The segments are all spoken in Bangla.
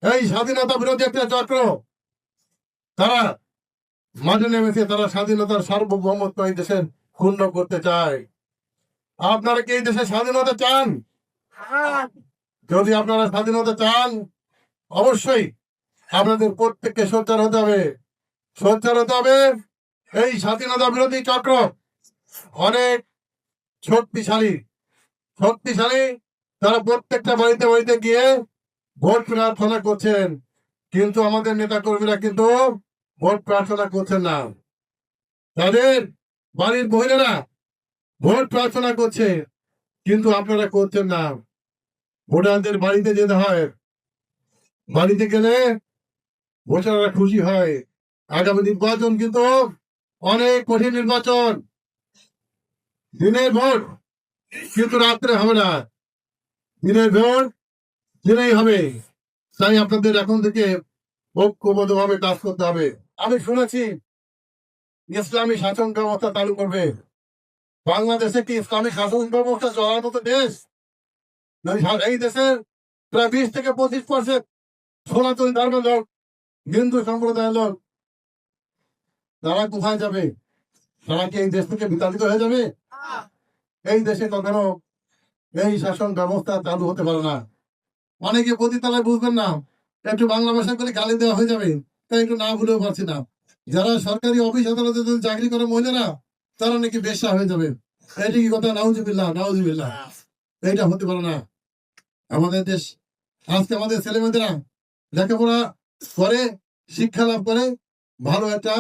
এই স্বাধীনতা বিরোধী একটা চক্র, তারা মাঠে নেমেছে, তারা স্বাধীনতার সার্বভৌমত্ব এই দেশের ক্ষুণ্ণ করতে চায়। আপনারা কি এই দেশে স্বাধীনতা চান? যদি আপনারা স্বাধীনতা চান, অবশ্যই আপনাদের প্রত্যেককে সোচ্চার হতে হবে, সোচ্চার হতে হবে। এই স্বাধীনতা বিরোধী চক্র অনেক শক্তিশালী, শক্তিশালী। তারা প্রত্যেকটা বাড়িতে বাড়িতে গিয়ে ভোট প্রার্থনা করছেন, কিন্তু আমাদের নেতা কর্মীরা কিন্তু ভোট প্রার্থনা করছেন না। তাদের বাড়ির মহিলারা ভোট প্রার্থনা করছে, কিন্তু আপনারা করছেন না। ভোটারদের বাড়িতে যেতে হয়, বাড়িতে গেলে ভোটাররা খুশি হয়। আগামী নির্বাচন কিন্তু অনেক কঠিন নির্বাচন। দিনের ভোট কিন্তু রাত্রে হবে না, দিনের ভোট দিনেই হবে। তাই আপনাদের এখন থেকে ঐক্যবদ্ধ ভাবে কাজ করতে হবে। আমি শুনেছি ইসলামী শাসন ব্যবস্থা চালু করবে। বাংলাদেশে কি ইসলামী শাসন ব্যবস্থা চলার মতো দেশ? এই দেশের প্রায় 20 থেকে 25% সনাতনী ধর্মের লোক, হিন্দু সম্প্রদায়ের লোক, তারা কোথায় যাবে? তারা কি এই দেশ থেকে বিতাড়িত হয়ে যাবে? এই দেশে কখনো এই শাসন ব্যবস্থা চালু হতে পারে না। অনেকে পতিতালয় বুঝবেন না, একটু বাংলা ভাষা করে গালি দেওয়া হয়ে যাবে, তাই একটু না ভুলেও পারছি না। যারা সরকারি অফিস আদালতে চাকরি করে মহিলারা, তারা নাকি বেশ্যা হয়ে যাবে। এটি কি কথা? নাউজুবিল্লাহ, নাউজুবিল্লাহ। এইটা হতে পারে না। আমাদের দেশ, আজকে আমাদের ছেলেমেয়েরা লেখাপড়া করে, শিক্ষা লাভ করে ভালো একটা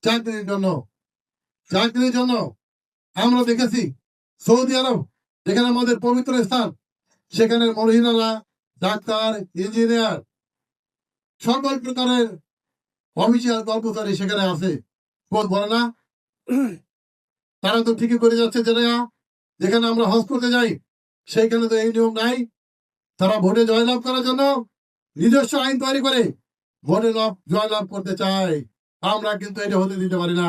চাকরির জন্য, চাকরির জন্য আমরা দেখেছি সৌদি আরব, যেখানে আমাদের পবিত্র স্থান, সেখানে মহিলারা ডাক্তার, ইঞ্জিনিয়ার, সকল প্রকারের অফিসিয়াল কর্মচারী সেখানে আছে। কোন বলে না? তারা তো ঠিকই করে যাচ্ছে। যেখানে আমরা হজ করতে যাই, সেইখানে তো এই নিয়ম নাই। তারা ভোটে জয়লাভ করার জন্য নিজস্ব আইন তৈরি করে ভোটে জয়লাভ করতে চায়। আমরা কিন্তু এটা হতে দিতে পারি না।